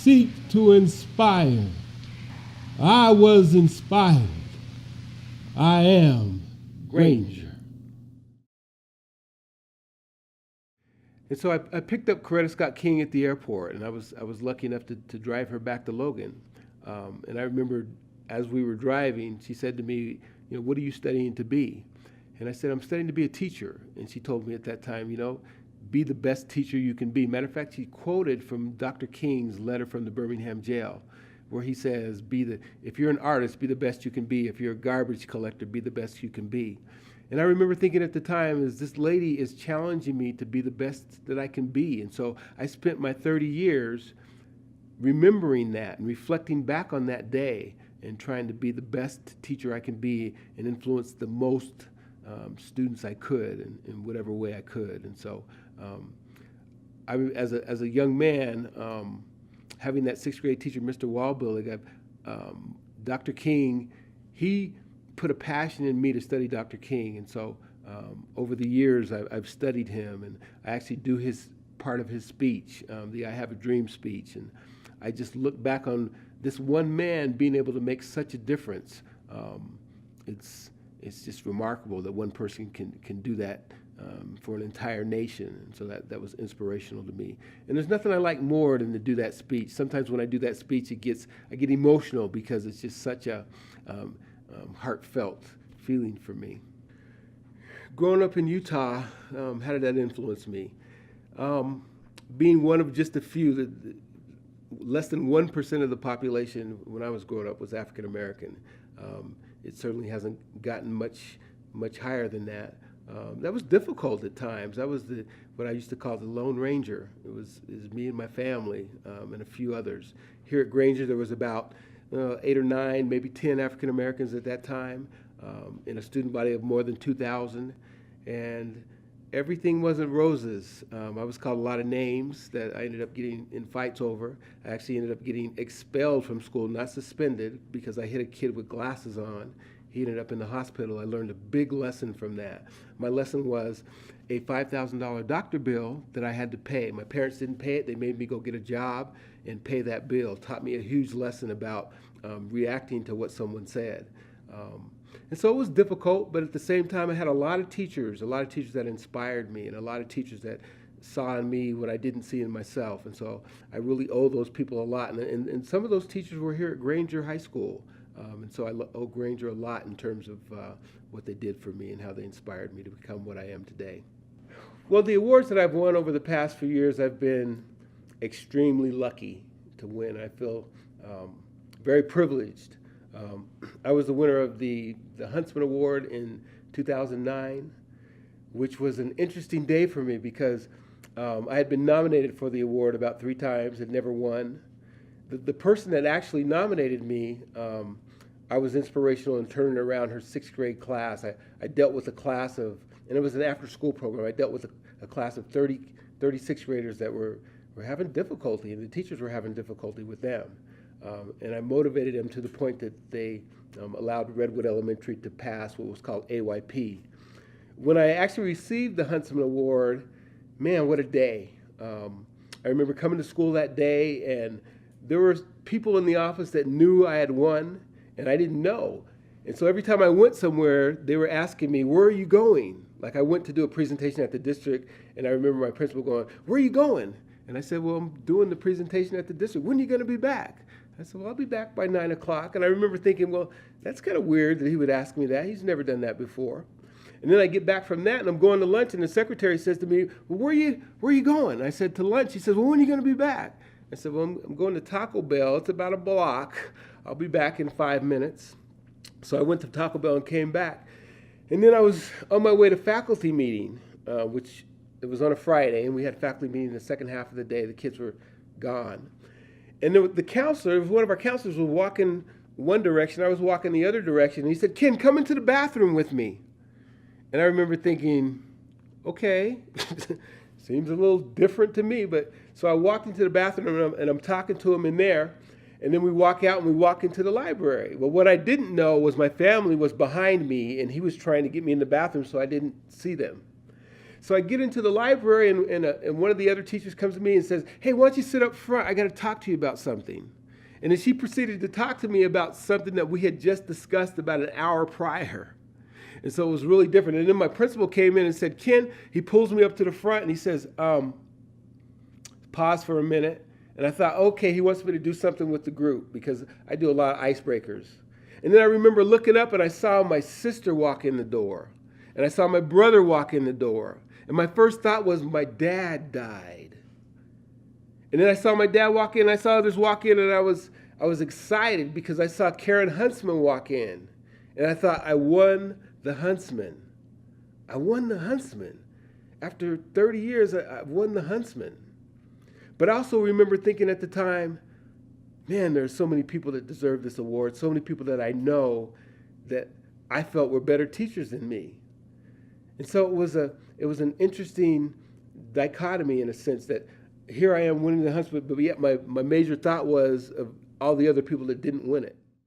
seek to inspire. I was inspired. I am Granger. And so I picked up Coretta Scott King at the airport, and I was lucky enough to drive her back to Logan. And I remember as we were driving, she said to me, what are you studying to be? And I said, I'm studying to be a teacher. And she told me at that time, be the best teacher you can be. Matter of fact, she quoted from Dr. King's letter from the Birmingham jail, where he says, if you're an artist, be the best you can be. If you're a garbage collector, be the best you can be. And I remember thinking at the time, this lady is challenging me to be the best that I can be. And so I spent my 30 years remembering that and reflecting back on that day and trying to be the best teacher I can be and influence the most students I could in whatever way I could. And so as a young man, having that sixth grade teacher, Mr. Walbillig, Dr. King, he put a passion in me to study Dr. King. And so over the years, I've studied him, and I actually do part of his speech, the I Have a Dream speech. And I just look back on this one man being able to make such a difference. It's just remarkable that one person can do that for an entire nation. And so that was inspirational to me. And there's nothing I like more than to do that speech. Sometimes when I do that speech, I get emotional because it's just such a heartfelt feeling for me. Growing up in Utah, how did that influence me? Being one of just a few, less than 1% of the population when I was growing up was African American. It certainly hasn't gotten much higher than that. That was difficult at times. I was what I used to call the Lone Ranger. It was me and my family and a few others. Here at Granger, there was about 8 or 9, maybe 10 African Americans at that time, in a student body of more than 2,000. And everything wasn't roses. I was called a lot of names that I ended up getting in fights over. I actually ended up getting expelled from school, not suspended, because I hit a kid with glasses on. He ended up in the hospital. I learned a big lesson from that. My lesson was a $5,000 doctor bill that I had to pay. My parents didn't pay it. They made me go get a job and pay that bill. Taught me a huge lesson about reacting to what someone said. And so it was difficult, but at the same time, I had a lot of teachers that inspired me, and a lot of teachers that saw in me what I didn't see in myself. And so I really owe those people a lot. And some of those teachers were here at Granger High School. And so I owe Granger a lot in terms of what they did for me and how they inspired me to become what I am today. Well, the awards that I've won over the past few years, I've been extremely lucky to win. I feel very privileged. I was the winner of the Huntsman Award in 2009, which was an interesting day for me because I had been nominated for the award about 3 times, had never won. The person that actually nominated me, I was inspirational in turning around her 6th grade class. I dealt with a class of, and it was an after-school program, I dealt with a class of 36 graders that were having difficulty, and the teachers were having difficulty with them. And I motivated them to the point that they allowed Redwood Elementary to pass what was called AYP. When I actually received the Huntsman Award, man, what a day. I remember coming to school that day, and there were people in the office that knew I had won, and I didn't know. And so every time I went somewhere, they were asking me, where are you going? Like I went to do a presentation at the district, and I remember my principal going, where are you going? And I said, well, I'm doing the presentation at the district. When are you going to be back? I said, well, I'll be back by 9 o'clock. And I remember thinking, well, that's kind of weird that he would ask me that. He's never done that before. And then I get back from that, and I'm going to lunch, and the secretary says to me, well, where are you going? I said, to lunch. He says, well, when are you going to be back? I said, well, I'm going to Taco Bell. It's about a block. I'll be back in 5 minutes. So I went to Taco Bell and came back. And then I was on my way to faculty meeting, which it was on a Friday, and we had faculty meeting the second half of the day. The kids were gone. And the counselor, one of our counselors, was walking one direction. I was walking the other direction. And he said, Ken, come into the bathroom with me. And I remember thinking, okay, seems a little different to me. But so I walked into the bathroom, and I'm talking to him in there. And then we walk out, and we walk into the library. Well, what I didn't know was my family was behind me, and he was trying to get me in the bathroom so I didn't see them. So I get into the library, and one of the other teachers comes to me and says, hey, why don't you sit up front? I got to talk to you about something. And then she proceeded to talk to me about something that we had just discussed about an hour prior. And so it was really different. And then my principal came in and said, Ken, he pulls me up to the front and he says, pause for a minute. And I thought, okay, he wants me to do something with the group because I do a lot of icebreakers. And then I remember looking up and I saw my sister walk in the door. And I saw my brother walk in the door. And my first thought was my dad died. And then I saw my dad walk in, I saw others walk in, and I was excited because I saw Karen Huntsman walk in. And I thought, I won the Huntsman. I won the Huntsman. After 30 years, I've won the Huntsman. But I also remember thinking at the time, man, there's so many people that deserve this award, so many people that I know that I felt were better teachers than me. And so it was an interesting dichotomy in a sense that here I am winning the Huntsman, but yet my major thought was of all the other people that didn't win it.